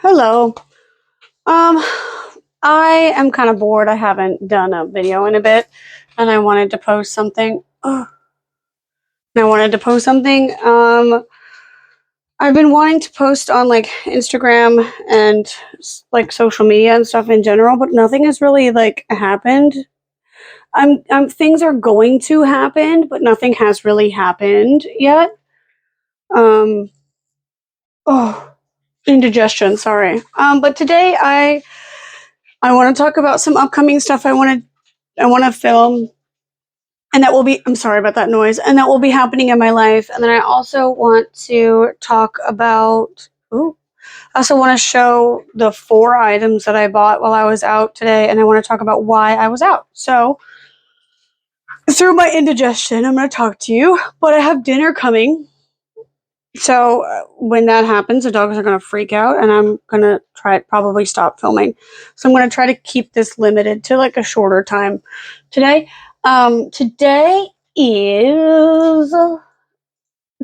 Hello. Um, I am kind of bored. I haven't done a video in a bit, and I wanted to post something. Ugh. I wanted to post something. I've been wanting to post on like Instagram and like social media and stuff in general, but nothing has really like happened. Things are going to happen, but nothing has really happened yet. Um, oh, indigestion. Sorry. But today I want to talk about some upcoming stuff I want to film, and that will be, I'm sorry about that noise, and that will be happening in my life. And then I also want to talk about, ooh, I also want to show the 4 items that I bought while I was out today, and I want to talk about why I was out. So, through my indigestion, I'm going to talk to you, but I have dinner coming. So, when that happens, the dogs are going to freak out, and I'm going to probably stop filming. So, I'm going to try to keep this limited to like a shorter time today. Today is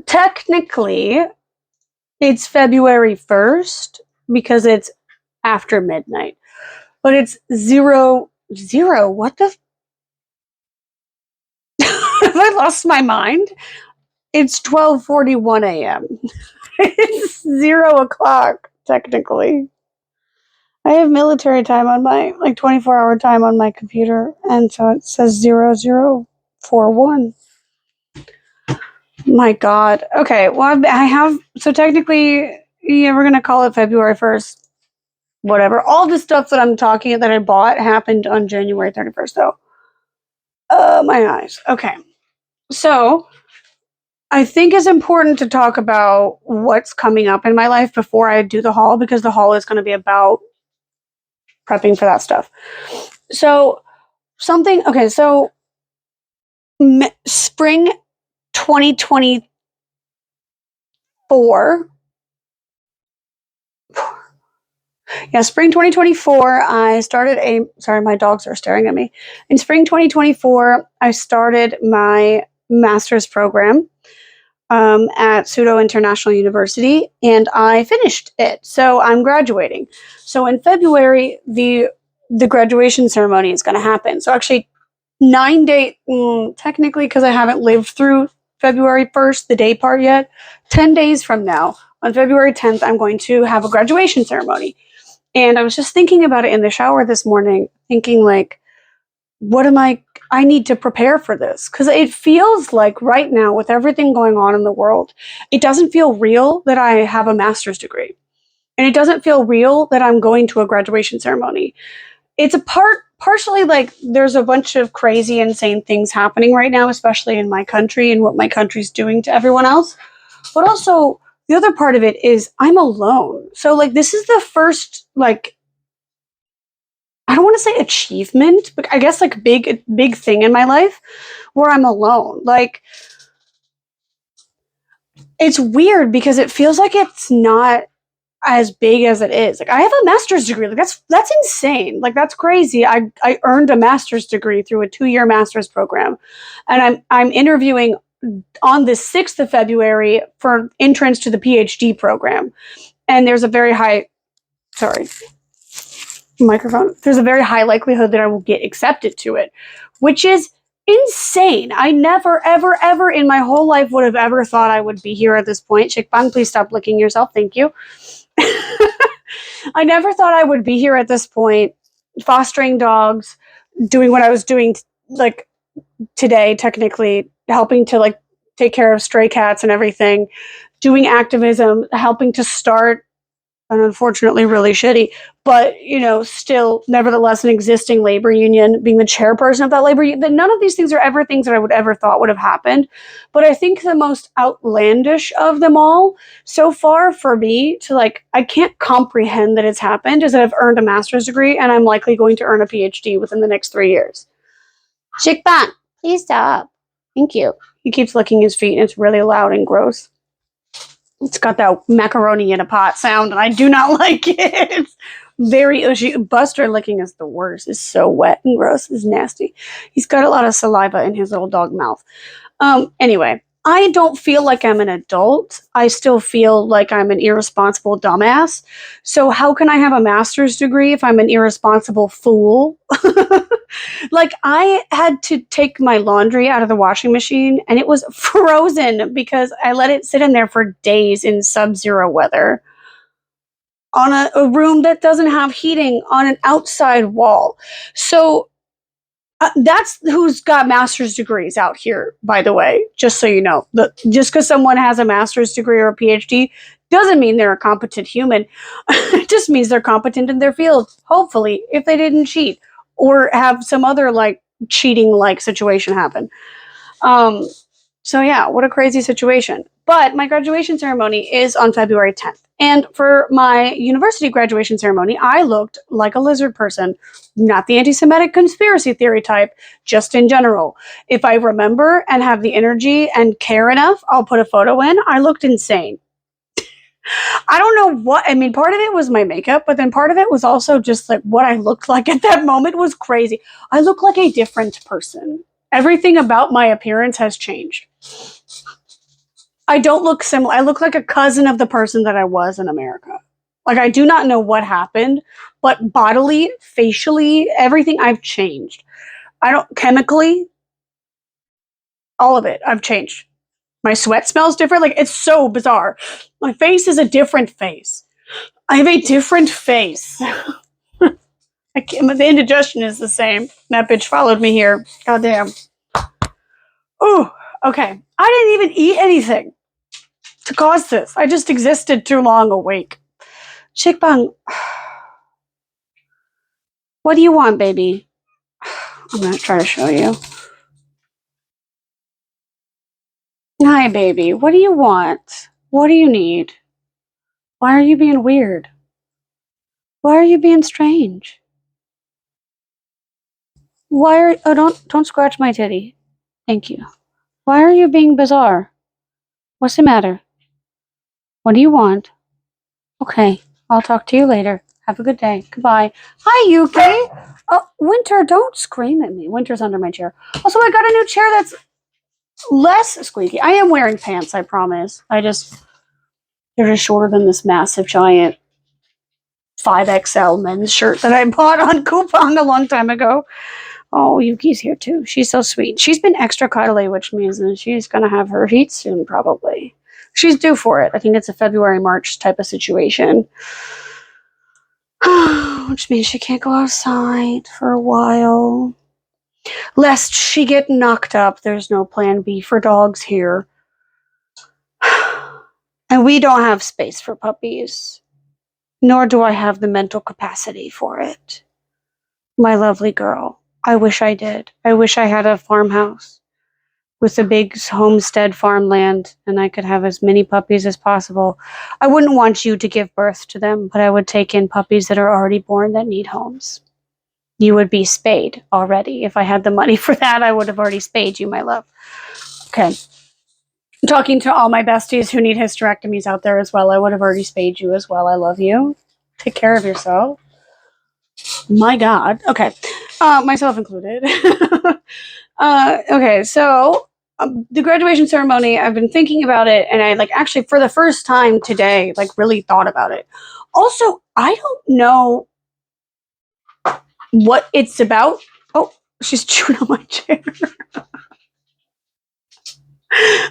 technically it's February 1st because it's after midnight, but it's 00. What the? Have I lost my mind? It's 12:41 a.m. It's 0 o'clock technically. I have military time on my 24-hour time on my computer, and so it says 0041. My God. Okay. Well, I have. So technically, yeah, we're gonna call it February 1st. Whatever. All the stuff that I'm talking that I bought happened on January 31st, though. My eyes. Okay. So I think it's important to talk about what's coming up in my life before I do the haul, because the haul is going to be about prepping for that stuff. So something. Okay. So spring 2024. Yeah, spring 2024, sorry, my dogs are staring at me. In spring 2024, I started my master's program at Pseudo International University, and I finished it. So I'm graduating. So in February, the graduation ceremony is going to happen. So actually, 9 days, technically, because I haven't lived through February 1st, the day part yet, 10 days from now, on February 10th, I'm going to have a graduation ceremony. And I was just thinking about it in the shower this morning, thinking like, I need to prepare for this. Because it feels like right now, with everything going on in the world, it doesn't feel real that I have a master's degree. And it doesn't feel real that I'm going to a graduation ceremony. It's partially like there's a bunch of crazy, insane things happening right now, especially in my country and what my country's doing to everyone else. But also, the other part of it is I'm alone. So, like, this is the first, like, I don't want to say achievement, but I guess, like, big thing in my life where I'm alone. Like, it's weird because it feels like it's not as big as it is. Like, I have a master's degree. Like, that's insane. Like, that's crazy. I earned a master's degree through a 2-year master's program, and I'm interviewing on the 6th of February for entrance to the PhD program. And there's a very high, sorry, microphone. There's a very high likelihood that I will get accepted to it, which is insane. I never, ever, ever in my whole life would have ever thought I would be here at this point. Shikbang, please stop licking yourself. Thank you. I never thought I would be here at this point, fostering dogs, doing what I was doing, like today, technically helping to like take care of stray cats and everything, doing activism, helping to start an unfortunately really shitty, but still nevertheless an existing labor union, being the chairperson of that labor union. None of these things are ever things that I would ever thought would have happened. But I think the most outlandish of them all so far for me to like, I can't comprehend that it's happened, is that I've earned a master's degree and I'm likely going to earn a PhD within the next 3 years. Shikban, please stop. Thank you. He keeps licking his feet and it's really loud and gross. It's got that macaroni in a pot sound, and I do not like it. It's very ushy. Buster licking is the worst. It's so wet and gross. It's nasty. He's got a lot of saliva in his little dog mouth. Anyway, I don't feel like I'm an adult. I still feel like I'm an irresponsible dumbass. So how can I have a master's degree if I'm an irresponsible fool? Like I had to take my laundry out of the washing machine and it was frozen because I let it sit in there for days in sub-zero weather on a room that doesn't have heating on an outside wall. So that's who's got master's degrees out here, by the way, just so you know. Just because someone has a master's degree or a PhD doesn't mean they're a competent human. It just means they're competent in their field, hopefully, if they didn't cheat or have some other like cheating like situation happen. Um, so yeah, what a crazy situation. But my graduation ceremony is on February 10th. And for my university graduation ceremony, I looked like a lizard person, not the anti-Semitic conspiracy theory type, just in general. If I remember and have the energy and care enough, I'll put a photo in. I looked insane. I don't know what, I mean, part of it was my makeup, but then part of it was also just like what I looked like at that moment was crazy. I look like a different person. Everything about my appearance has changed. I don't look similar. I look like a cousin of the person that I was in America. Like, I do not know what happened, but bodily, facially, everything I've changed. I don't, chemically, all of it, I've changed. My sweat smells different. Like, it's so bizarre. My face is a different face. I have a different face. I can't, the indigestion is the same. That bitch followed me here. Goddamn. Ooh, okay. I didn't even eat anything to cause this. I just existed too long awake. Chickbang, what do you want, baby? I'm gonna try to show you. Hi, baby. What do you want? What do you need? Why are you being weird? Why are you being strange? Why are don't scratch my titty. Thank you. Why are you being bizarre? What's the matter? What do you want? Okay, I'll talk to you later. Have a good day. Goodbye. Hi, Yuki. Oh, Winter, don't scream at me. Winter's under my chair. Also, I got a new chair that's less squeaky. I am wearing pants, I promise. They're just shorter than this massive giant 5XL men's shirt that I bought on coupon a long time ago. Oh, Yuki's here too. She's so sweet. She's been extra cuddly, which means that she's going to have her heat soon, probably. She's due for it. I think it's a February, March type of situation. Which means she can't go outside for a while. Lest she get knocked up, there's no plan B for dogs here. And we don't have space for puppies. Nor do I have the mental capacity for it. My lovely girl. I wish I did. I wish I had a farmhouse with a big homestead farmland and I could have as many puppies as possible. I wouldn't want you to give birth to them, but I would take in puppies that are already born that need homes. You would be spayed already. If I had the money for that, I would have already spayed you, my love. Okay. Talking to all my besties who need hysterectomies out there as well, I would have already spayed you as well. I love you. Take care of yourself. My God. Okay. Myself included. Okay, so the graduation ceremony, I've been thinking about it, and I actually for the first time today, really thought about it. Also, I don't know what it's about. Oh, she's chewing on my chair.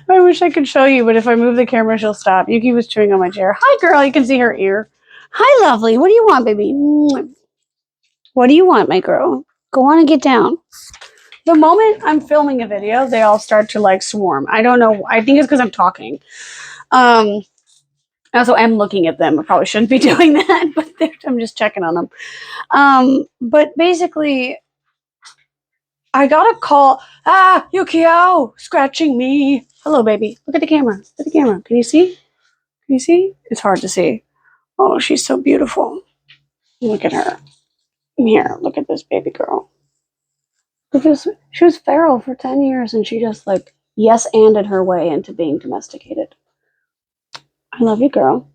I wish I could show you, but if I move the camera, she'll stop. Yuki was chewing on my chair. Hi, girl. You can see her ear. Hi, lovely. What do you want, baby? What do you want, my girl? Go on and get down. The moment I'm filming a video, they all start to swarm. I don't know. I think it's because I'm talking. I also am looking at them. I probably shouldn't be doing that, but I'm just checking on them. But basically, I got a call. Yukio, scratching me. Hello, baby. Look at the camera. Look at the camera. Can you see? Can you see? It's hard to see. Oh, she's so beautiful. Look at her. Here, look at this baby girl. Because she was feral for 10 years and she just yes-anded her way into being domesticated. I love you, girl.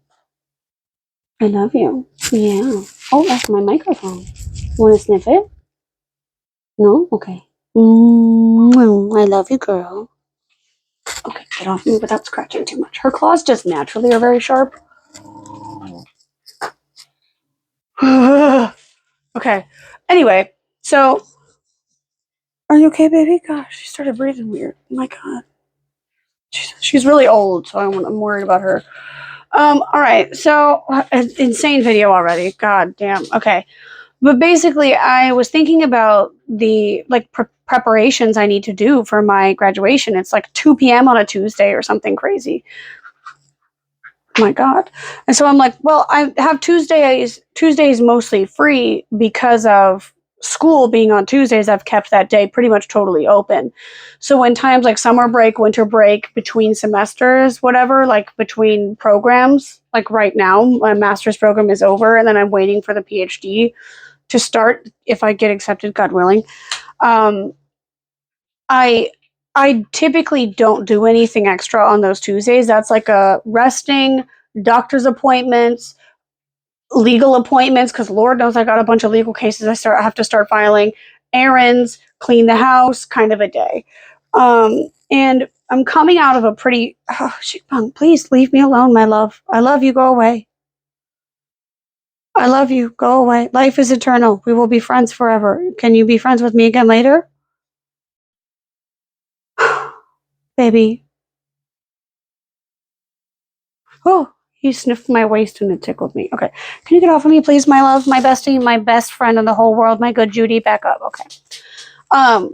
I love you. Yeah. Oh, that's my microphone. Want to sniff it? No? Okay. I love you, girl. Okay. Get off me without scratching too much. Her claws just naturally are very sharp. Okay. Anyway, so are you okay, baby? Gosh, she started breathing weird. Oh my God. She's really old, so I'm worried about her. All right. So, insane video already. God damn. Okay. But basically, I was thinking about the like preparations I need to do for my graduation. It's like 2 p.m. on a Tuesday or something crazy. Oh my God. And so I'm like, well, I have Tuesdays mostly free because of school being on Tuesdays. I've kept that day pretty much totally open. So when times like summer break, winter break, between semesters, whatever, like between programs, like right now, my master's program is over and then I'm waiting for the PhD to start if I get accepted, God willing. Um, I I typically don't do anything extra on those Tuesdays. That's like a resting, doctor's appointments, legal appointments, because Lord knows I got a bunch of legal cases I have to start filing, errands, clean the house, kind of a day. And I'm coming out of a pretty please leave me alone, my love. I love you, go away. I love you, go away. Life is eternal. We will be friends forever. Can you be friends with me again later? Baby. Oh, he sniffed my waist and it tickled me. Okay. Can you get off of me, please, my love, my bestie, my best friend in the whole world, my good Judy? Back up. Okay.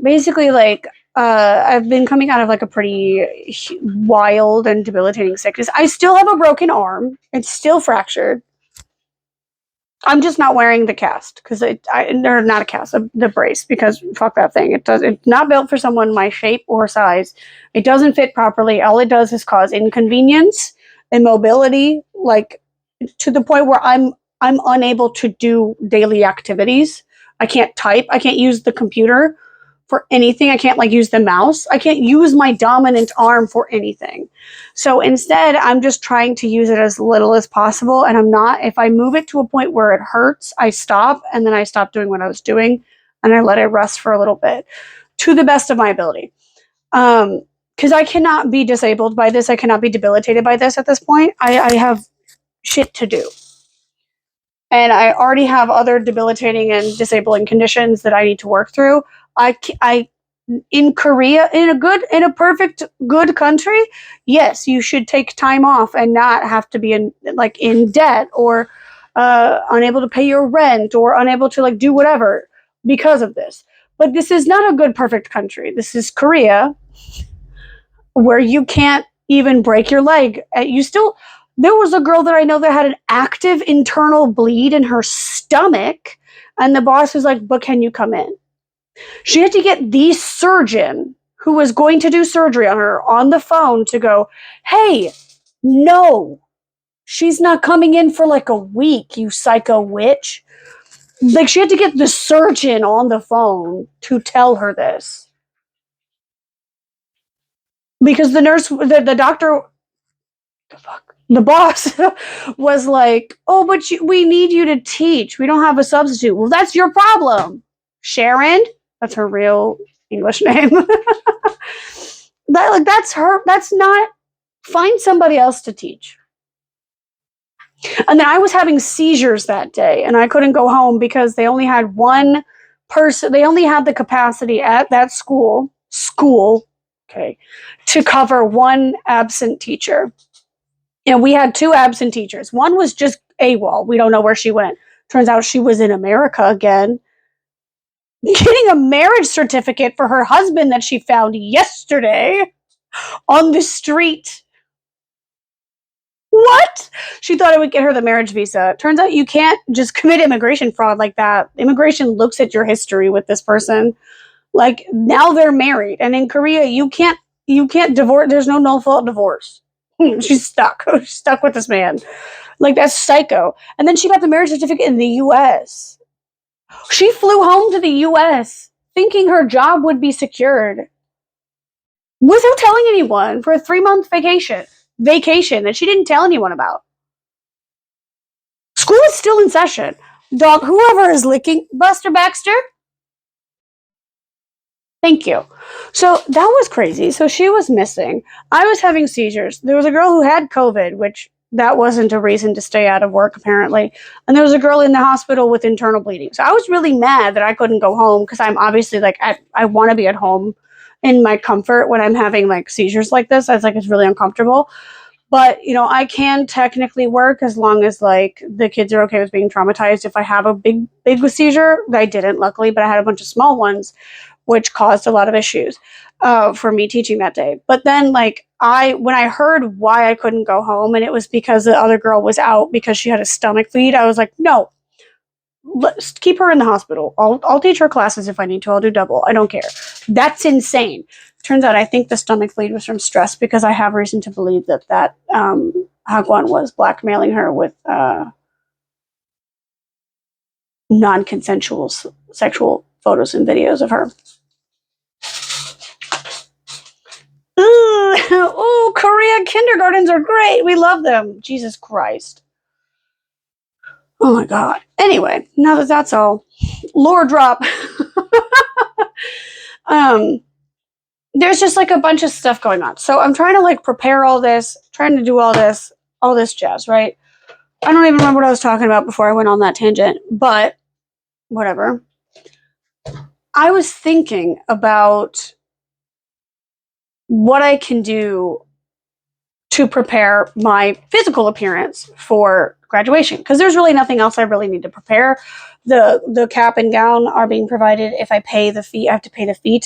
Basically, like, I've been coming out of like a pretty wild and debilitating sickness. I still have a broken arm. It's still fractured. I'm just not wearing the cast because or not a cast, the brace, because fuck that thing. It's not built for someone my shape or size. It doesn't fit properly. All it does is cause inconvenience, immobility, like to the point where I'm unable to do daily activities. I can't type. I can't use the computer for anything. I can't like use the mouse. I can't use my dominant arm for anything. So instead, I'm just trying to use it as little as possible. And I'm not, if I move it to a point where it hurts, I stop and then I stop doing what I was doing and I let it rest for a little bit to the best of my ability. Because I cannot be disabled by this. I cannot be debilitated by this at this point. I have shit to do. And I already have other debilitating and disabling conditions that I need to work through. I in Korea, in a perfect good country, yes, you should take time off and not have to be in debt or unable to pay your rent or unable to like do whatever because of this. But this is not a good perfect country. This is Korea, where you can't even break your leg. You still There was a girl that I know that had an active internal bleed in her stomach, and the boss was like, "But can you come in?" She had to get the surgeon who was going to do surgery on her on the phone to go, "Hey, no, she's not coming in for like a week, you psycho witch." Like, she had to get the surgeon on the phone to tell her this. Because the doctor, the boss was like, "Oh, but we need you to teach. We don't have a substitute." Well, that's your problem, Sharon. That's her real English name. That's her. That's not. Find somebody else to teach. And then I was having seizures that day, and I couldn't go home because they only had one person. They only had the capacity at that school, okay, to cover one absent teacher. And we had two absent teachers. One was just AWOL. We don't know where she went. Turns out she was in America again, getting a marriage certificate for her husband that she found yesterday on the street. What? She thought it would get her the marriage visa. Turns out you can't just commit immigration fraud like that. Immigration looks at your history with this person. Like, now they're married, and in Korea you can't divorce. There's no no fault divorce. She's stuck. She's stuck with this man. Like, that's psycho. And then she got the marriage certificate in the US. She flew home to the US thinking her job would be secured without telling anyone for a 3-month vacation that she didn't tell anyone about. School is still in session. Dog, whoever is licking, Buster Baxter, Thank you. So that was crazy. So she was missing. I was having seizures. There was a girl who had COVID, which that wasn't a reason to stay out of work, apparently. And there was a girl in the hospital with internal bleeding. So I was really mad that I couldn't go home because I'm obviously like, I want to be at home in my comfort when I'm having like seizures like this. I was like, it's really uncomfortable. But, you know, I can technically work as long as like the kids are okay with being traumatized. If I have a big seizure, I didn't, luckily, but I had a bunch of small ones which caused a lot of issues for me teaching that day. But then, like, when I heard why I couldn't go home, and it was because the other girl was out because she had a stomach bleed, I was like, no, let's keep her in the hospital. I'll teach her classes if I need to. I'll do double. I don't care. That's insane. Turns out I think the stomach bleed was from stress because I have reason to believe that Hagwan was blackmailing her with non-consensual sexual photos and videos of her. Ooh, Korea kindergartens are great. We love them. Jesus Christ. Oh my God. Anyway, now that that's all, lore drop. There's just like a bunch of stuff going on. So I'm trying to like prepare all this, trying to do all this jazz, right? I don't even remember what I was talking about before I went on that tangent, but whatever. I was thinking about what I can do to prepare my physical appearance for graduation because there's really nothing else I really need to prepare. The cap and gown are being provided. If I pay the fee, I have to pay the fee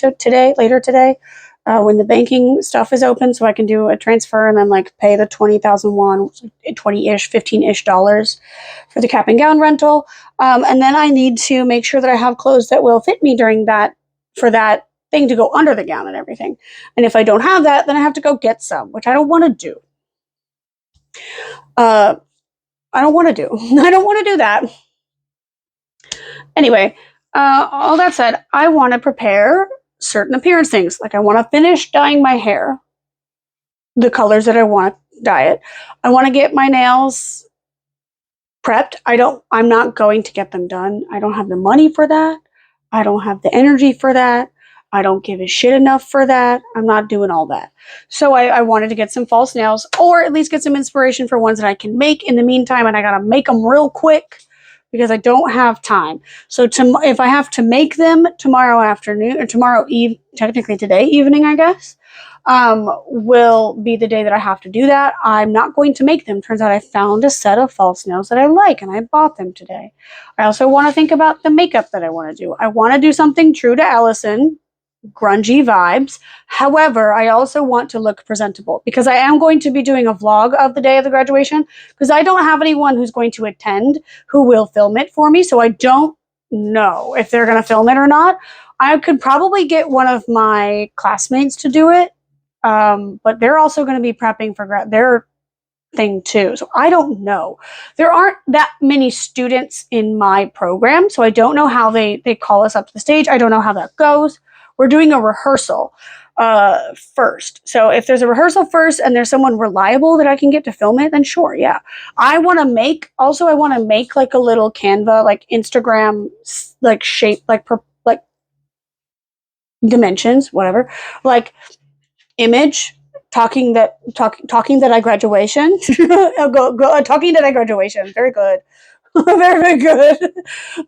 later today, when the banking stuff is open, so I can do a transfer and then like pay the 20,000 won, 20-ish, 15-ish dollars for the cap and gown rental. And then I need to make sure that I have clothes that will fit me during that for that thing to go under the gown and everything. And if I don't have that, then I have to go get some, which I don't want to do. I don't want to do. I don't want to do that. Anyway, all that said, I want to prepare certain appearance things. Like I want to finish dyeing my hair, the colors that I want to dye it. I want to get my nails prepped. I'm not going to get them done. I don't have the money for that. I don't have the energy for that. I don't give a shit enough for that. I'm not doing all that. So I wanted to get some false nails or at least get some inspiration for ones that I can make in the meantime. And I got to make them real quick because I don't have time. So if I have to make them tomorrow afternoon or tomorrow eve, technically today evening, I guess, will be the day that I have to do that. I'm not going to make them. Turns out I found a set of false nails that I like and I bought them today. I also want to think about the makeup that I want to do. I want to do something true to Allison, grungy vibes. However, I also want to look presentable because I am going to be doing a vlog of the day of the graduation because I don't have anyone who's going to attend who will film it for me. So I don't know if they're going to film it or not. I could probably get one of my classmates to do it. But they're also going to be prepping for their thing too. So I don't know. There aren't that many students in my program, so I don't know how they call us up to the stage. I don't know how that goes. We're doing a rehearsal first. So if there's a rehearsal first and there's someone reliable that I can get to film it, then sure, yeah. I want to make like a little Canva, like Instagram, like shape, like dimensions, whatever, like image talking that I graduation. Talking that I graduation. Very good. Very, very good.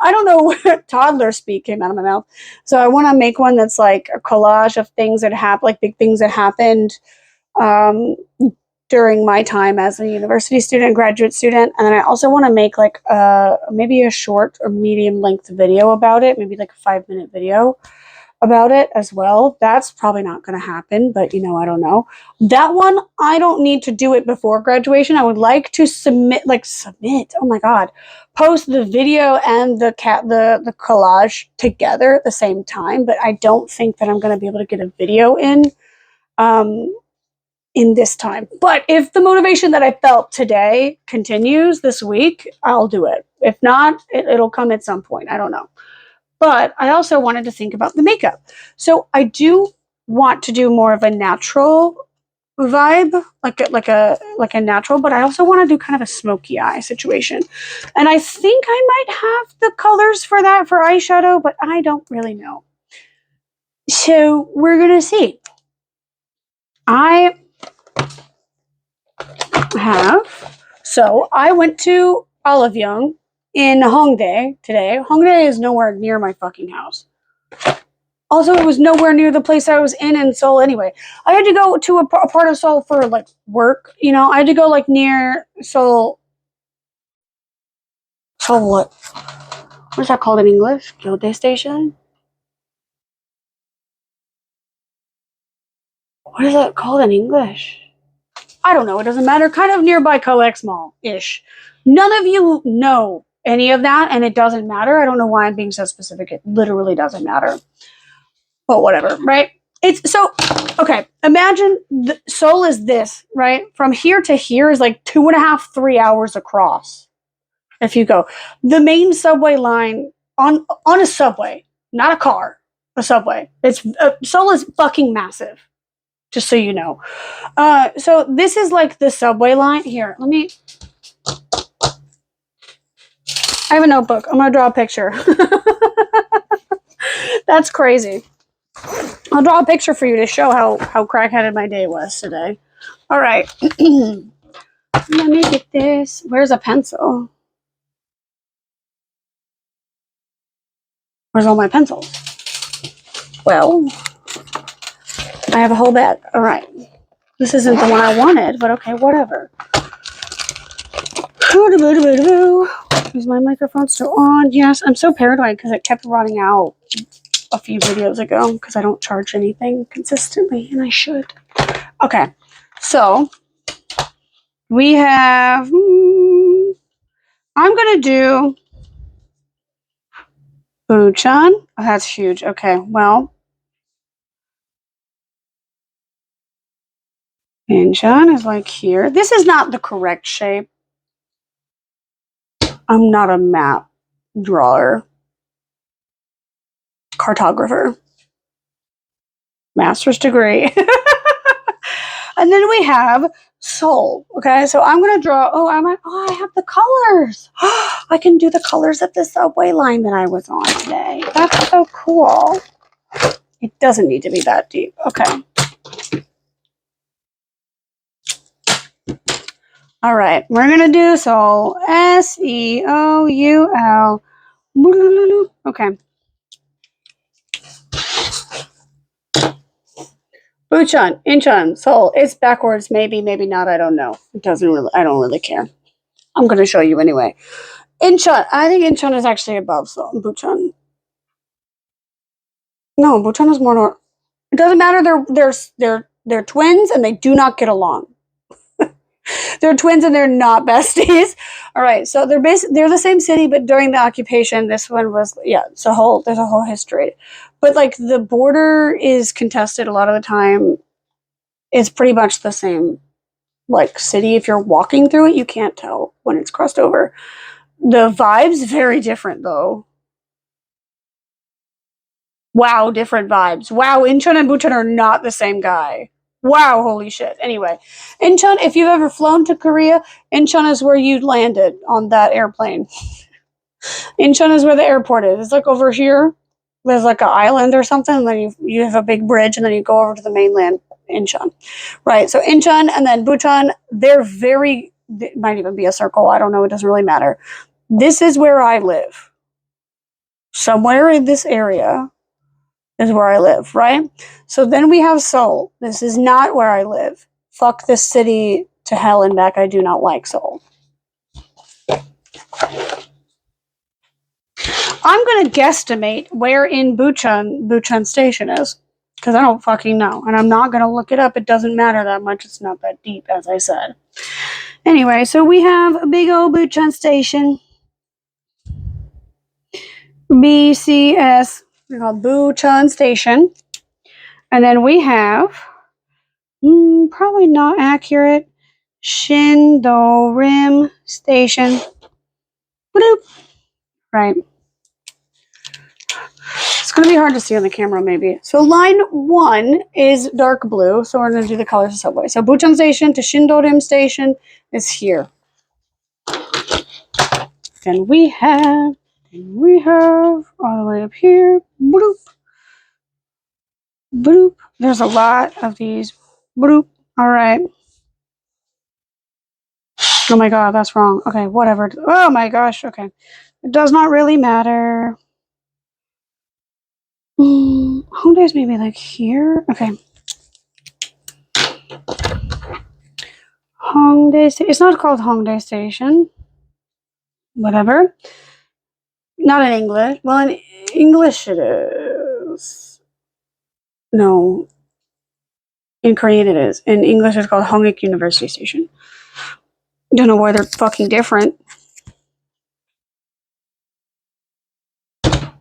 I don't know where toddler speak came out of my mouth. So I want to make one that's like a collage of things that happen, like big things that happened um, during my time as a university student, graduate student. And then I also want to make like maybe a short or medium length video about it, maybe like a 5-minute video about it as well. That's probably not going to happen, but you know, I don't know. That one, I don't need to do it before graduation. I would like to submit. Oh my God, post the video and the collage together at the same time. But I don't think that I'm going to be able to get a video um, in this time. But if the motivation that I felt today continues this week, I'll do it. If not, it'll come at some point. I don't know. But I also wanted to think about the makeup. So I do want to do more of a natural vibe, like a natural, but I also want to do kind of a smoky eye situation. And I think I might have the colors for that for eyeshadow, but I don't really know. So we're gonna see. I went to OliveYoung in Hongdae today. Hongdae is nowhere near my fucking house. Also, it was nowhere near the place I was in Seoul anyway. I had to go to a part of Seoul for like work. You know, I had to go like near Seoul. Seoul what? What's that called in English? Gildae Station? What is that called in English? I don't know. It doesn't matter. Kind of nearby Coex Mall-ish. None of you know any of that, and it doesn't matter. I don't know why I'm being so specific. It literally doesn't matter. But whatever, right? It's so okay. Imagine Seoul is this, right? From here to here is like 2.5, 3 hours across. If you go, the main subway line on a subway, not a car, a subway. It's Seoul is fucking massive. Just so you know. So this is like the subway line. Here, let me. I have a notebook. I'm gonna draw a picture. That's crazy. I'll draw a picture for you to show how crackheaded my day was today. All right. Let me get this. Where's a pencil? Where's all my pencils? Well, I have a whole bag. All right. This isn't the one I wanted, but okay, whatever. Is my microphone still on? Yes, I'm so paranoid because it kept running out a few videos ago because I don't charge anything consistently, and I should. Okay, so we have. I'm gonna do Bucheon. Oh, that's huge. Okay, well, Incheon is like here. This is not the correct shape. I'm not a map drawer, cartographer, master's degree. And then we have Seoul. Okay, so I'm gonna draw. Oh, I have the colors. I can do the colors of the subway line that I was on today. That's so cool. It doesn't need to be that deep. Okay. All right, we're gonna do Seoul. Seoul. Okay. Bucheon, Incheon, Seoul. It's backwards, maybe, maybe not. I don't know. It doesn't really. I don't really care. I'm gonna show you anyway. Incheon. I think Incheon is actually above Seoul. Bucheon. No, Bucheon is more north. It doesn't matter. They're twins and they do not get along. They're twins and they're not besties. All right, so they're the same city, but during the occupation, this one was there's a whole history, but like the border is contested a lot of the time. It's pretty much the same like city. If you're walking through it, you can't tell when it's crossed over. The vibe's very different though. Wow, different vibes. Wow, Incheon and Bucheon are not the same guy. Wow, holy shit. Anyway, Incheon, if you've ever flown to Korea, Incheon is where you landed on that airplane. Incheon is where the airport is. It's like over here. There's like an island or something, and then you have a big bridge, and then you go over to the mainland, Incheon. Right, so Incheon and then Bucheon, it might even be a circle. I don't know. It doesn't really matter. This is where I live. Somewhere in this area is where I live, right? So then we have Seoul. This is not where I live. Fuck this city to hell and back. I do not like Seoul. I'm going to guesstimate where in Bucheon Station is. Because I don't fucking know. And I'm not going to look it up. It doesn't matter that much. It's not that deep, as I said. Anyway, so we have a big old Bucheon Station. BCS. They're called Bucheon Station. And then we have, probably not accurate, Shindorim Station. Bloop. Right. It's going to be hard to see on the camera, maybe. So line 1 is dark blue, so we're going to do the colors of subway. So Bucheon Station to Shindorim Station is here. Then we have all the way up here, bloop. Bloop. There's a lot of these. Bloop. All right. Oh my god, that's wrong. Okay, whatever. Oh my gosh, okay. It does not really matter. Hongdae's maybe like here? Okay. It's not called Hongdae Station. Whatever. Not in English. Well, in English it is. No. In Korean it is. In English it's called Hongik University Station. Don't know why they're fucking different.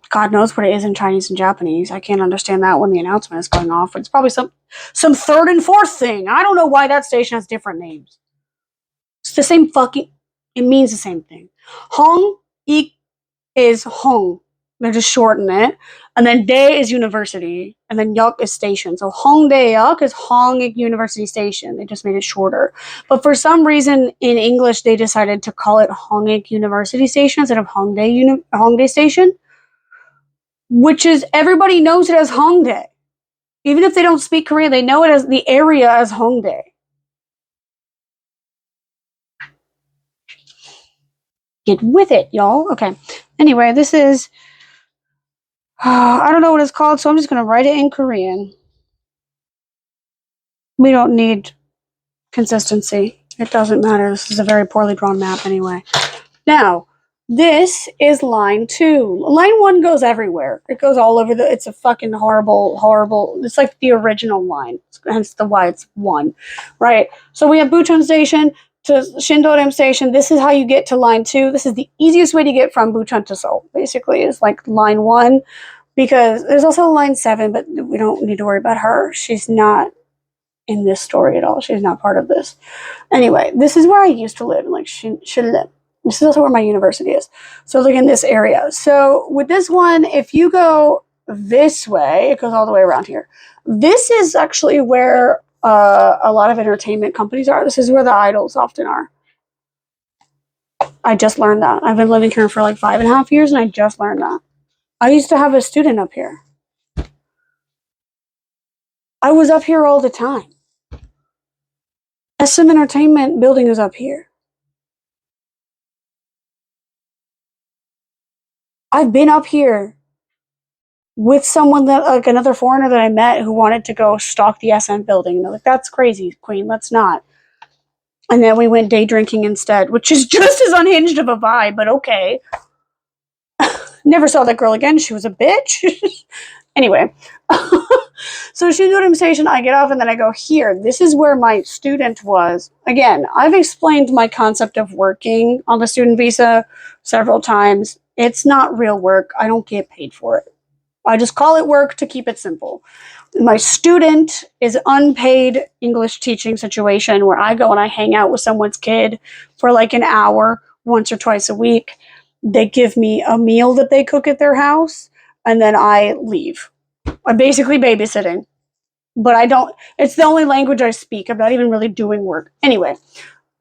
God knows what it is in Chinese and Japanese. I can't understand that when the announcement is going off. It's probably some third and fourth thing. I don't know why that station has different names. It's the same fucking. It means the same thing. Hong Ik is Hong. They're just shortening it. And then Dae is university. And then Yuk is station. So Hongdae Yuk is Hongik University Station. They just made it shorter. But for some reason in English they decided to call it Hongik University Station instead of Hongdae Station. Which is everybody knows it as Hongdae. Even if they don't speak Korean, they know it as the area as Hongdae. Get with it, y'all. Okay. Anyway, this is I don't know what it's called, so I'm just going to write it in Korean. We don't need consistency. It doesn't matter. This is a very poorly drawn map anyway. Now, this is line 2. Line 1 goes everywhere. It goes all over it's a fucking horrible, it's like the original line. Hence the why it's 1. Right? So we have Bucheon Station to Shindorem Station. This is how you get to line 2. This is the easiest way to get from Bucheon to Seoul. Basically, it's like line 1. Because there's also line 7, but we don't need to worry about her. She's not in this story at all. She's not part of this. Anyway, this is where I used to live, like Shillip. This is also where my university is. So look in this area. So with this one, if you go this way, it goes all the way around here. This is actually where a lot of entertainment companies are. This is where the idols often are. I just learned that. I've been living here for like 5.5 years, and I just learned that. I used to have a student up here. I was up here all the time. SM Entertainment building is up here. I've been up here with someone that, like another foreigner that I met who wanted to go stalk the SM building. And they're like, that's crazy, Queen, let's not. And then we went day drinking instead, which is just as unhinged of a vibe, but okay. Never saw that girl again. She was a bitch. Anyway. So Shindorem Station, I get off and then I go here. This is where my student was. Again, I've explained my concept of working on the student visa several times. It's not real work. I don't get paid for it. I just call it work to keep it simple. My student is unpaid English teaching situation where I go and I hang out with someone's kid for like an hour once or twice a week. They give me a meal that they cook at their house, and then I leave. I'm basically babysitting. But I don't, it's the only language I speak. I'm not even really doing work. Anyway,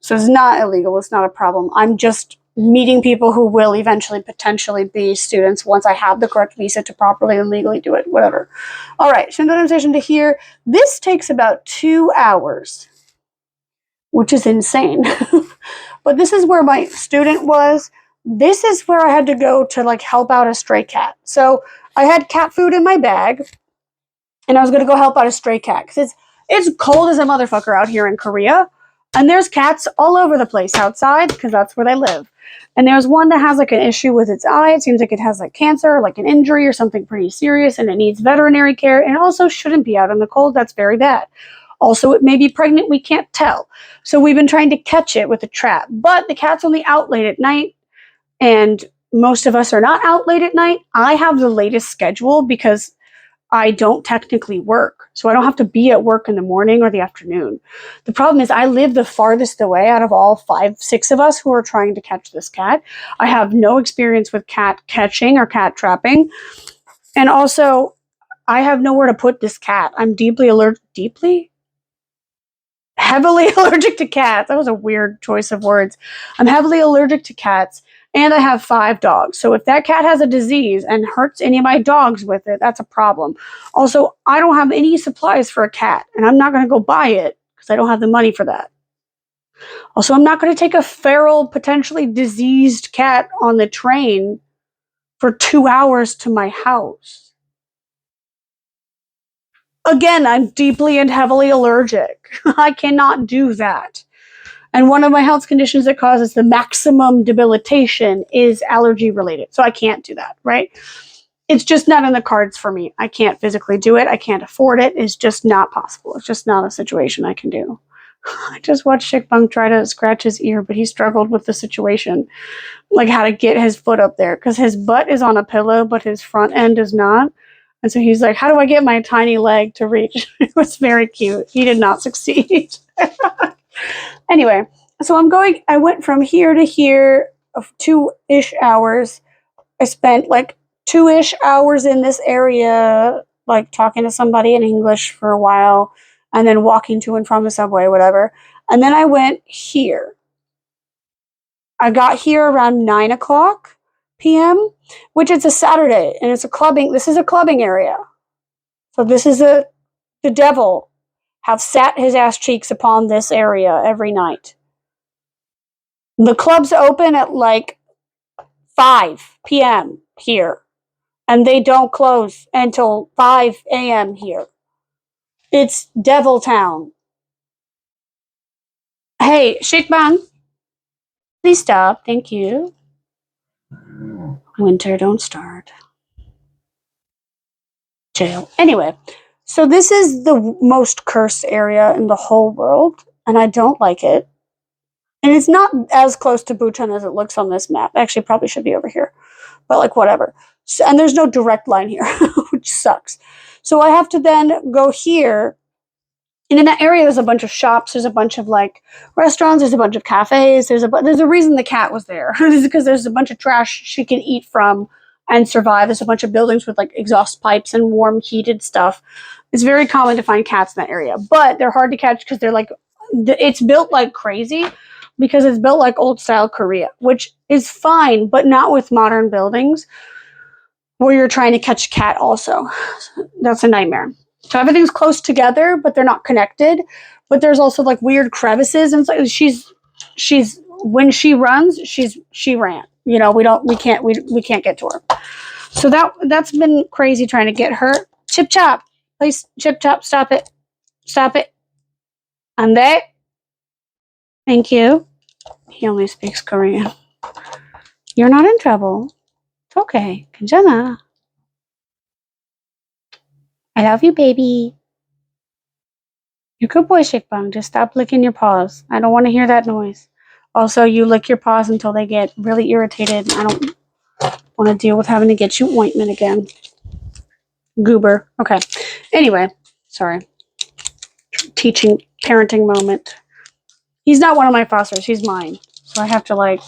so it's not illegal. It's not a problem. I'm just meeting people who will eventually potentially be students once I have the correct visa to properly and legally do it. Whatever. All right, Shindorem Station to here. This takes about 2 hours, which is insane. But this is where my student was. This is where I had to go to like help out a stray cat. So I had cat food in my bag, and I was gonna go help out a stray cat because it's cold as a motherfucker out here in Korea, and there's cats all over the place outside because that's where they live. And there's one that has like an issue with its eye. It seems like it has like cancer, like an injury or something pretty serious, and it needs veterinary care. And it also shouldn't be out in the cold. That's very bad. Also, it may be pregnant. We can't tell. So we've been trying to catch it with a trap. But the cat's only out late at night, and most of us are not out late at night. I have the latest schedule because I don't technically work. So I don't have to be at work in the morning or the afternoon. The problem is I live the farthest away out of all 5, 6 of us who are trying to catch this cat. I have no experience with cat catching or cat trapping. And also, I have nowhere to put this cat. I'm heavily allergic to cats. That was a weird choice of words. I'm heavily allergic to cats, And I have 5 dogs. So if that cat has a disease and hurts any of my dogs with it, that's a problem. Also, I don't have any supplies for a cat, and I'm not going to go buy it because I don't have the money for that. Also, I'm not going to take a feral, potentially diseased cat on the train for 2 hours to my house. Again, I'm deeply and heavily allergic. I cannot do that. And one of my health conditions that causes the maximum debilitation is allergy related. So I can't do that, right? It's just not in the cards for me. I can't physically do it. I can't afford it. It's just not possible. It's just not a situation I can do. I just watched Shikbang try to scratch his ear, but he struggled with the situation, like how to get his foot up there, because his butt is on a pillow, but his front end is not. And so he's like, how do I get my tiny leg to reach? It was very cute. He did not succeed. Anyway, so I went from here to here of 2-ish hours. I spent like 2-ish hours in this area, like talking to somebody in English for a while, and then walking to and from the subway, whatever. And then I went here. I got here around 9 o'clock p.m., which is a Saturday, and this is a clubbing area. So this is the devil have sat his ass cheeks upon this area every night. The clubs open at like 5 p.m. here, and they don't close until 5 a.m. here. It's Devil Town. Hey, Shikbang, please stop. Thank you. Winter, don't start. Jail. Anyway, so this is the most cursed area in the whole world, and I don't like it. And it's not as close to Bhutan as it looks on this map. Actually, it probably should be over here. But like whatever. So, and there's no direct line here, which sucks. So I have to then go here. And in that area, there's a bunch of shops. There's a bunch of like restaurants. There's a bunch of cafes. There's a reason the cat was there. This is because there's a bunch of trash she can eat from and survive. There's a bunch of buildings with like exhaust pipes and warm heated stuff. It's very common to find cats in that area, but they're hard to catch because they're like, it's built like crazy because it's built like old style Korea, which is fine, but not with modern buildings where you're trying to catch a cat also. That's a nightmare. So everything's close together, but they're not connected. But there's also like weird crevices, and so she's when she runs, she ran. You know, we can't get to her. So that's been crazy trying to get her. Chip Chop, please, Chip Chop, stop it. And there. Thank you. He only speaks Korean. You're not in trouble. It's okay. 괜찮아. I love you, baby. You're a good boy, Shikbang. Just stop licking your paws. I don't want to hear that noise. Also, you lick your paws until they get really irritated. I don't want to deal with having to get you ointment again. Goober. Okay. Anyway, sorry. Teaching, parenting moment. He's not one of my fosters. He's mine. So I have to, like,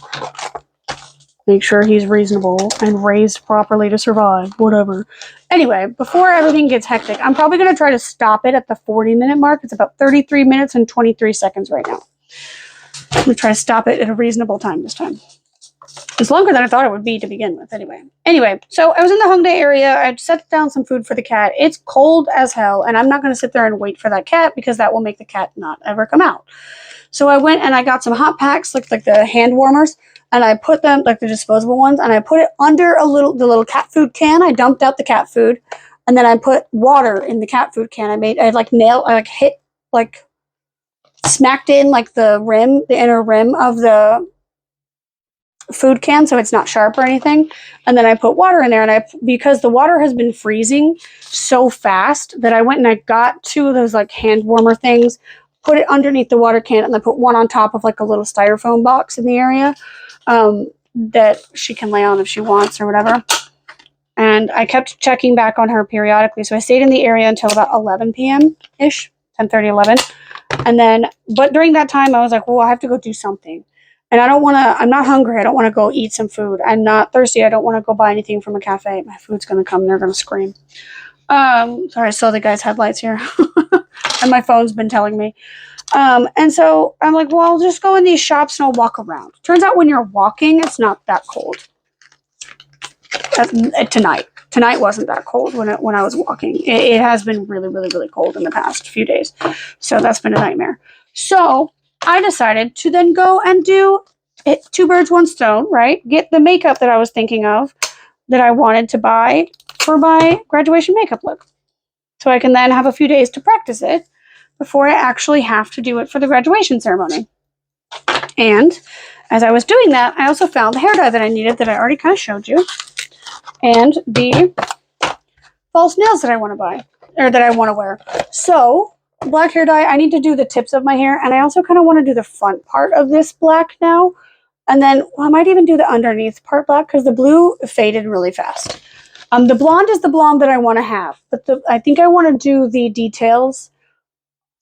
make sure he's reasonable and raised properly to survive. Whatever. Anyway, before everything gets hectic, I'm probably going to try to stop it at the 40-minute mark. It's about 33 minutes and 23 seconds right now. I'm going to try to stop it at a reasonable time this time. It's longer than I thought it would be to begin with, anyway. So I was in the Hongdae area. I set down some food for the cat. It's cold as hell, and I'm not going to sit there and wait for that cat because that will make the cat not ever come out. So I went and I got some hot packs, like the hand warmers, and I put them, like the disposable ones, and I put it under the little cat food can. I dumped out the cat food, and then I put water in the cat food can. Smacked in like the inner rim of the food can so it's not sharp or anything. And then I put water in there, and because the water has been freezing so fast that I went and I got 2 of those like hand warmer things, put it underneath the water can, and then put one on top of like a little styrofoam box in the area that she can lay on if she wants or whatever. And I kept checking back on her periodically. So I stayed in the area until about 11 p.m.-ish, 10:30, 11. And then, but during that time, I was like, well, I have to go do something. And I'm not hungry. I don't want to go eat some food. I'm not thirsty. I don't want to go buy anything from a cafe. My food's going to come. They're going to scream. Sorry, I saw the guy's headlights here. And my phone's been telling me. And so I'm like, well, I'll just go in these shops and I'll walk around. Turns out when you're walking, it's not that cold. Tonight wasn't that cold when I was walking. It has been really, really, really cold in the past few days. So that's been a nightmare. So I decided to then go and do it, two birds, one stone, right? Get the makeup that I was thinking of that I wanted to buy for my graduation makeup look. So I can then have a few days to practice it before I actually have to do it for the graduation ceremony. And as I was doing that, I also found the hair dye that I needed that I already kind of showed you, and the false nails that I want to buy, or that I want to wear. So, black hair dye, I need to do the tips of my hair, and I also kind of want to do the front part of this black now. And then I might even do the underneath part black because the blue faded really fast. The blonde is the blonde that I want to have, but I think I want to do the details.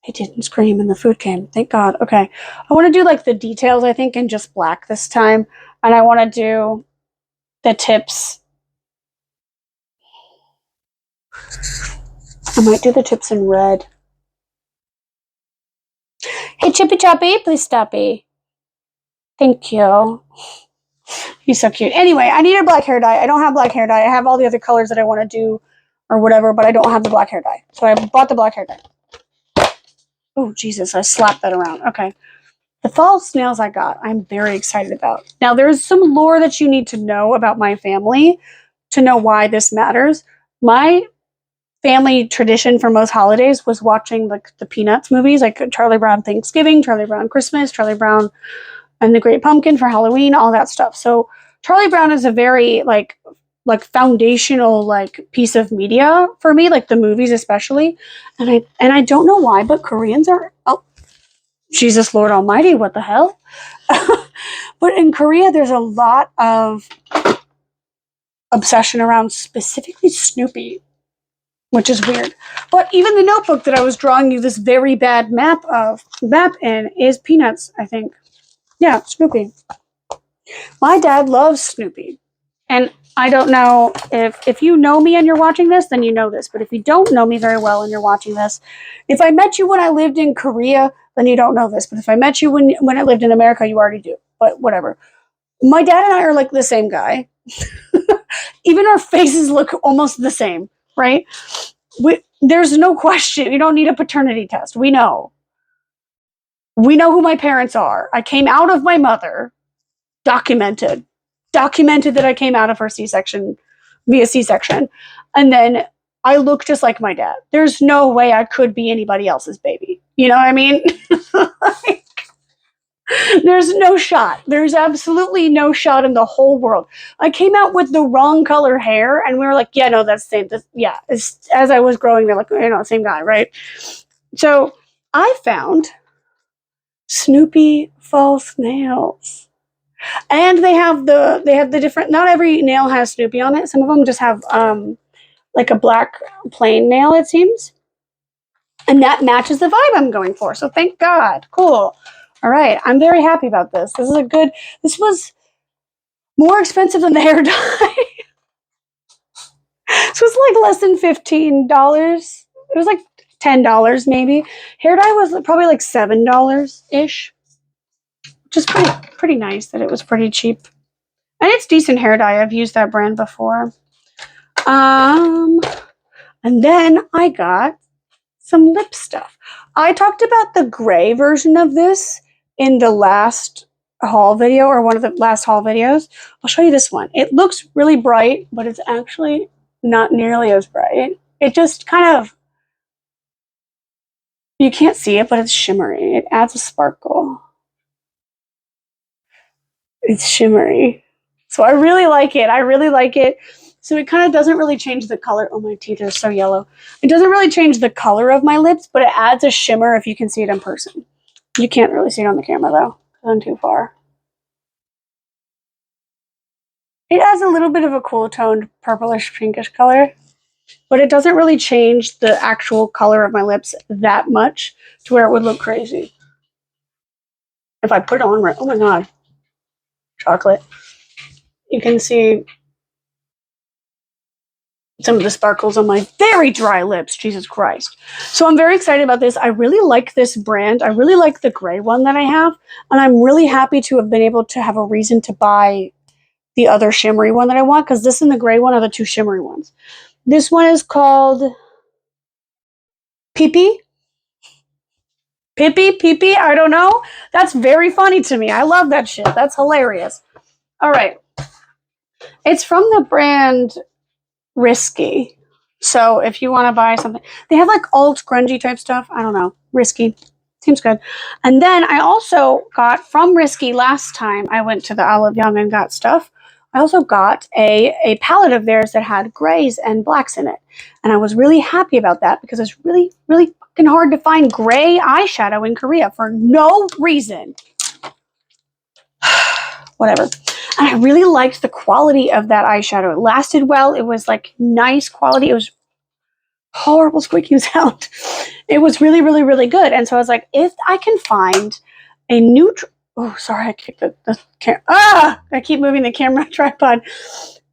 It didn't scream and the food came. Thank God. Okay. I want to do like the details, I think, in just black this time. And I want to do the tips. I might do the tips in red. Hey, Chippy Choppy, please stoppy. Thank you. He's so cute. Anyway, I need a black hair dye. I don't have black hair dye. I have all the other colors that I want to do or whatever, but I don't have the black hair dye. So I bought the black hair dye. Oh, Jesus, I slapped that around. Okay. The false nails I got, I'm very excited about. Now, there's some lore that you need to know about my family to know why this matters. My family tradition for most holidays was watching like the Peanuts movies, like Charlie Brown Thanksgiving, Charlie Brown Christmas, Charlie Brown and the Great Pumpkin for Halloween, all that stuff. So Charlie Brown is a very like foundational like piece of media for me, like the movies especially. And I don't know why, but Koreans are, oh, Jesus Lord Almighty, what the hell? But in Korea, there's a lot of obsession around specifically Snoopy, which is weird. But even the notebook that I was drawing you this very bad map in is Peanuts, I think. Yeah, Snoopy. My dad loves Snoopy. And I don't know if you know me and you're watching this, then you know this. But if you don't know me very well and you're watching this, if I met you when I lived in Korea, then you don't know this. But if I met you when I lived in America, you already do. But whatever. My dad and I are like the same guy. Even our faces look almost the same, right? There's no question. You don't need a paternity test. We know. We know who my parents are. I came out of my mother. Documented that I came out of her C-section via C-section. And then I look just like my dad. There's no way I could be anybody else's baby. You know what I mean? Like, there's no shot. There's absolutely no shot in the whole world. I came out with the wrong color hair, and we were like, yeah, no, that's the same. Yeah, as I was growing, they're like, same guy, right? So I found Snoopy false nails. And they have the different. Not every nail has Snoopy on it. Some of them just have like a black plain nail. It seems, and that matches the vibe I'm going for. So thank God. Cool. All right, I'm very happy about this. This is a good. This was more expensive than the hair dye. This was like less than $15. It was like $10 maybe. Hair dye was probably like $7 ish, which is pretty nice that it was pretty cheap. And it's decent hair dye. I've used that brand before. And then I got some lip stuff. I talked about the gray version of this in the last haul video, or one of the last haul videos. I'll show you this one. It looks really bright, but it's actually not nearly as bright. It just kind of, you can't see it, but it's shimmery. It adds a sparkle. It's shimmery. So I really like it. I really like it. So it kind of doesn't really change the color. Oh, my teeth are so yellow. It doesn't really change the color of my lips, but it adds a shimmer if you can see it in person. You can't really see it on the camera, though. I'm too far. It adds a little bit of a cool toned purplish pinkish color, but it doesn't really change the actual color of my lips that much to where it would look crazy. If I put it on right, oh my God, chocolate. You can see some of the sparkles on my very dry lips. Jesus Christ. So I'm very excited about this. I really like this brand. I really like the gray one that I have. And I'm really happy to have been able to have a reason to buy the other shimmery one that I want, because this and the gray one are the two shimmery ones. This one is called Pee Pee, I don't know. That's very funny to me. I love that shit. That's hilarious. All right. It's from the brand Risky. So if you want to buy something, they have like alt grungy type stuff. I don't know. Risky. Seems good. And then I also got from Risky last time I went to the OliveYoung and got stuff. I also got a palette of theirs that had grays and blacks in it. And I was really happy about that because it's really, really fucking hard to find gray eyeshadow in Korea for no reason. Whatever. And I really liked the quality of that eyeshadow. It lasted well. It was like nice quality. It was horrible squeaking sound. It was really, really, really good. And so I was like, if I can find a neutral, oh, sorry, I kicked the camera. I keep moving the camera tripod.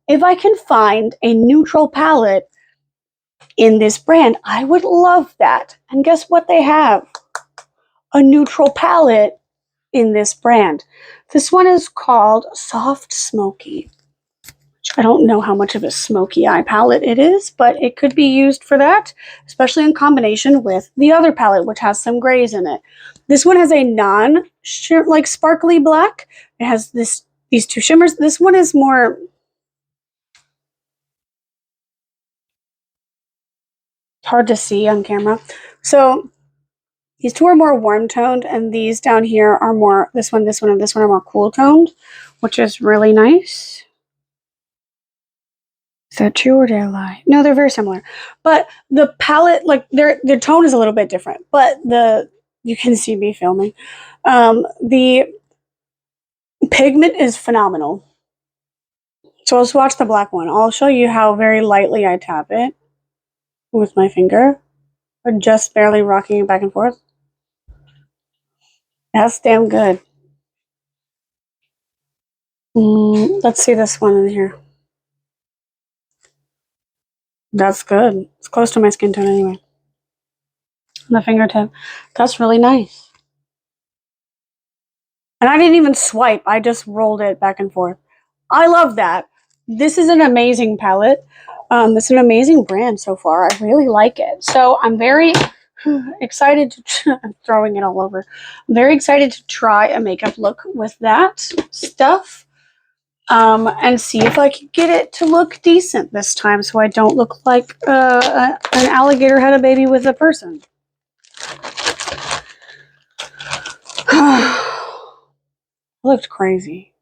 If I can find a neutral palette in this brand, I would love that. And guess what they have? A neutral palette in this brand. This one is called Soft Smoky. I don't know how much of a smoky eye palette it is, but it could be used for that, especially in combination with the other palette, which has some grays in it. This one has a like sparkly black. It has these two shimmers. This one is more hard to see on camera. So these two are more warm toned, and these down here are more, this one, and this one are more cool toned, which is really nice. Is that true or did I lie? No, they're very similar. But the palette, like their tone is a little bit different. But you can see me filming. The pigment is phenomenal. So let's watch the black one. I'll show you how very lightly I tap it with my finger. Or just barely rocking it back and forth. That's damn good. Let's see this one in here. That's good. It's close to my skin tone anyway. On the fingertip. That's really nice. And I didn't even swipe. I just rolled it back and forth. I love that. This is an amazing palette. It's an amazing brand so far. I really like it. So I'm very excited to I'm throwing it all over. I'm very excited to try a makeup look with that stuff. And see if I can get it to look decent this time so I don't look like an alligator had a baby with a person. Looked crazy.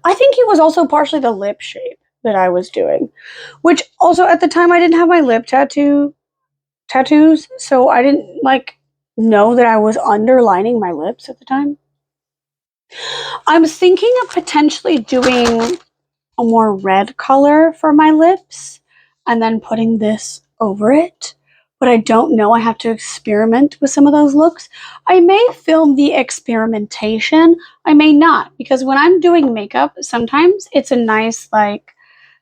I think it was also partially the lip shape that I was doing, which also at the time I didn't have my lip tattoos, so I didn't know that I was underlining my lips at the time. I'm thinking of potentially doing a more red color for my lips and then putting this over it. But I don't know. I have to experiment with some of those looks. I may film the experimentation. I may not, because when I'm doing makeup, sometimes it's a nice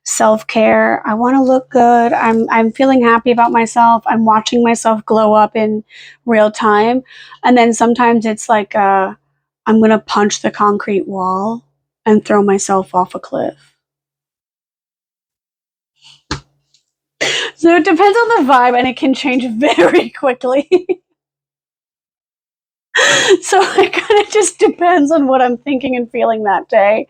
self-care. I want to look good. I'm feeling happy about myself. I'm watching myself glow up in real time. And then sometimes it's like I'm going to punch the concrete wall and throw myself off a cliff. So it depends on the vibe, and it can change very quickly. So it kind of just depends on what I'm thinking and feeling that day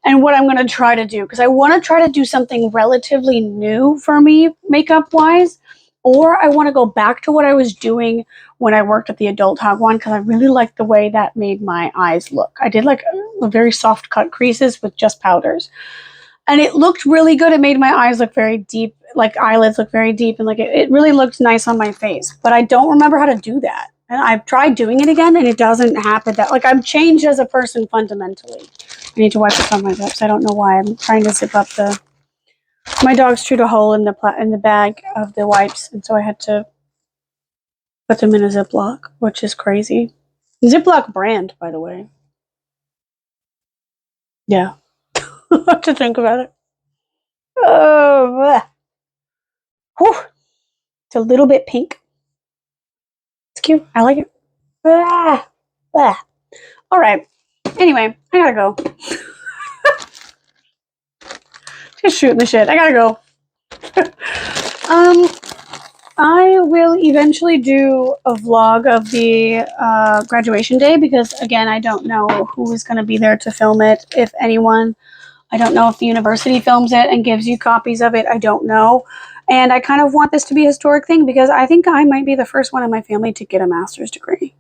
and what I'm going to try to do. Because I want to try to do something relatively new for me, makeup-wise, or I want to go back to what I was doing when I worked at the Adult Hog one, because I really liked the way that made my eyes look. I did a very soft cut creases with just powders. And it looked really good. It made my eyes look very deep, eyelids look very deep, and it really looked nice on my face. But I don't remember how to do that. And I've tried doing it again, and it doesn't happen. I'm changed as a person fundamentally. I need to wipe this on my lips. I don't know why. I'm trying to zip up my dog's chewed a hole in the bag of the wipes, and so I had to put them in a Ziploc, which is crazy. Ziploc brand, by the way. Yeah. I have to think about it. Oh, bleh. Whew, it's a little bit pink. It's cute. I like it. Ah, ah. All right. Anyway, I gotta go. Just shooting the shit. I gotta go. I will eventually do a vlog of the graduation day because, again, I don't know who is going to be there to film it, if anyone. I don't know if the university films it and gives you copies of it. I don't know. And I kind of want this to be a historic thing because I think I might be the first one in my family to get a master's degree.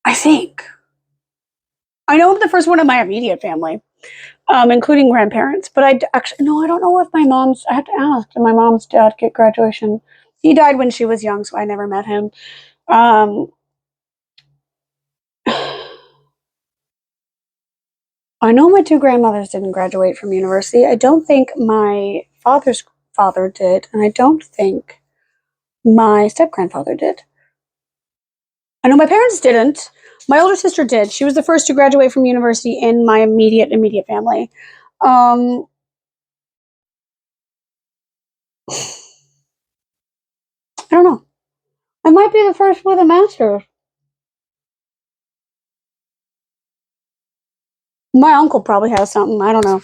I think. I know I'm the first one in my immediate family, including grandparents. But I actually, no, I don't know if my mom's, I have to ask, did my mom's dad get graduation? He died when she was young, so I never met him. I know my two grandmothers didn't graduate from university. I don't think my father's father did, and I don't think my step-grandfather did. I know my parents didn't. My older sister did. She was the first to graduate from university in my immediate family. I don't know. I might be the first with a master's. My uncle probably has something. I don't know.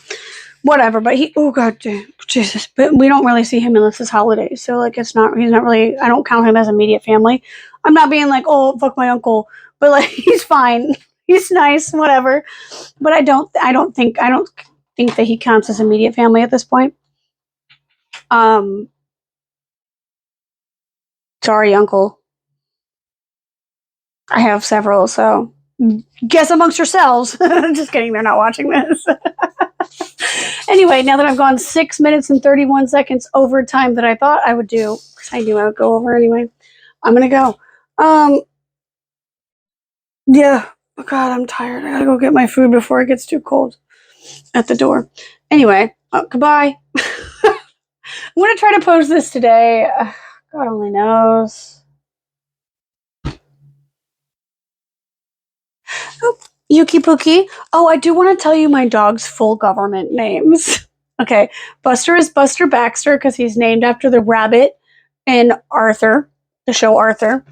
Whatever, but he, oh God, Jesus. But we don't really see him unless it's holidays. So, like, he's not really, I don't count him as immediate family. I'm not being like, oh, fuck my uncle. But, like, he's fine. He's nice, whatever. But I don't think that he counts as immediate family at this point. Sorry, uncle. I have several, so guess amongst yourselves. Just kidding, they're not watching this. Anyway, now that I've gone 6 minutes and 31 seconds over time that I thought I would do, because I knew I would go over anyway, I'm gonna go. Yeah. Oh God, I'm tired. I gotta go get my food before it gets too cold at the door. Anyway, goodbye. I'm gonna try to post this today. God only knows. Oh, Yuki Pookie. Oh, I do want to tell you my dog's full government names. Okay, Buster is Buster Baxter because he's named after the rabbit in Arthur, the show Arthur.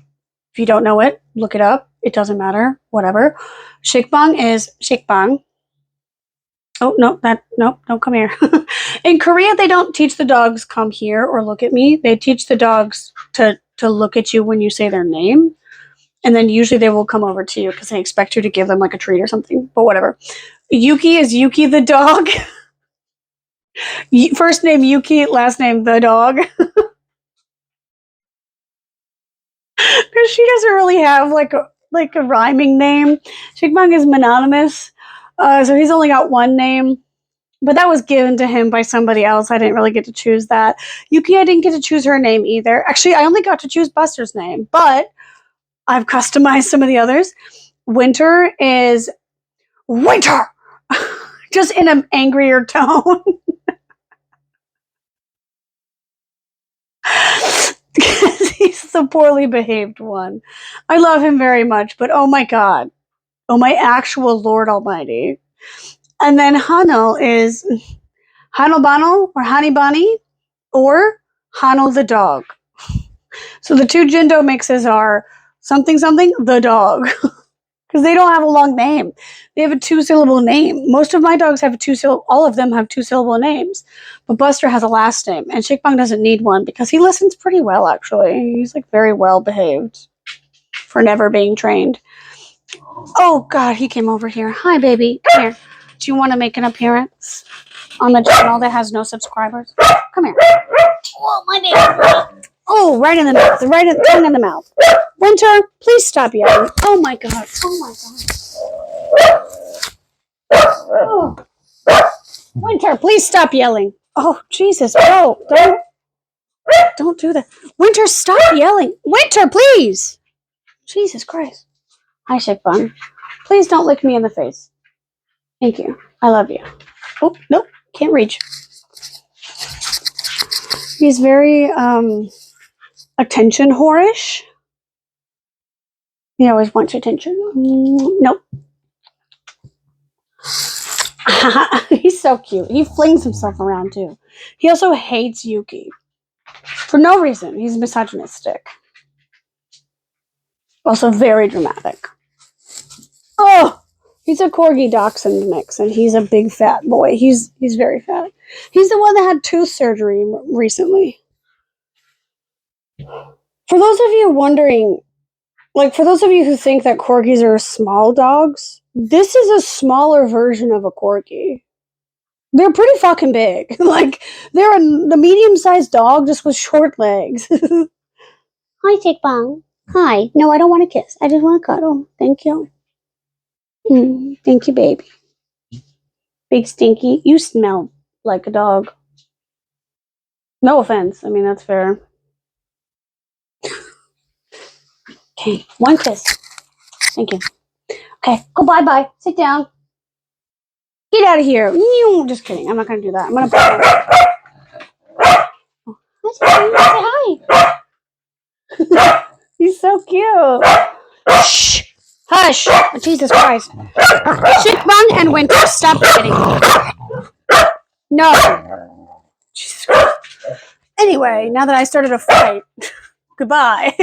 If you don't know it, look it up. It doesn't matter. Whatever. Shikbang is Shikbang. Oh, no, don't come here. In Korea, they don't teach the dogs come here or look at me. They teach the dogs to look at you when you say their name. And then usually they will come over to you because they expect you to give them like a treat or something. But whatever. Yuki is Yuki the dog. First name Yuki, last name the dog. Because she doesn't really have like a rhyming name. Shikbang is mononymous. So he's only got one name. But that was given to him by somebody else. I didn't really get to choose that. Yuki, I didn't get to choose her name either. Actually, I only got to choose Buster's name. But I've customized some of the others. Winter is Winter! Just in an angrier tone. He's the poorly behaved one. I love him very much, but oh my God. Oh my actual Lord Almighty. And then Hanel is Hanobano or Hanibani or Hanel the dog. So the two Jindo mixes are something something the dog. Because they don't have a long name. They have a 2-syllable name. Most of my dogs have all of them have 2-syllable names. But Buster has a last name. And Shikbang doesn't need one because he listens pretty well, actually. He's like very well behaved for never being trained. Oh, God, he came over here. Hi, baby. Come here. Do you want to make an appearance on the channel that has no subscribers? Come here. Oh, my baby. Oh, right in the mouth. Tongue in the mouth. Winter, please stop yelling. Oh, my God. Oh, my God. Oh. Winter, please stop yelling. Oh, Jesus. No, don't do that. Winter, stop yelling. Winter, please. Jesus Christ. Hi, Shikbang. Please don't lick me in the face. Thank you. I love you. Oh, nope. Can't reach. He's very attention whorish. He always wants attention. Nope. He's so cute. He flings himself around too. He also hates Yuki for no reason. He's misogynistic. Also very dramatic. Oh, he's a corgi dachshund mix, and he's a big fat boy. He's very fat. He's the one that had tooth surgery recently. For those of you wondering, like for those of you who think that corgis are small dogs, this is a smaller version of a corgi. They're pretty fucking big. Like they're the medium-sized dog just with short legs. Hi, Tick Bong. Hi. No, I don't want to kiss. I just want to cuddle. Thank you. Thank you, baby. Big Stinky. You smell like a dog. No offense. I mean, that's fair. Okay, one kiss. Thank you. Okay, go bye-bye. Sit down. Get out of here. Just kidding. I'm not going to do that. I'm going to Say hi. He's so cute. Shh. Hush. Oh, Jesus Christ. Chickbun and Winter, stop kidding. No. Jesus Christ. Anyway, now that I started a fight, goodbye.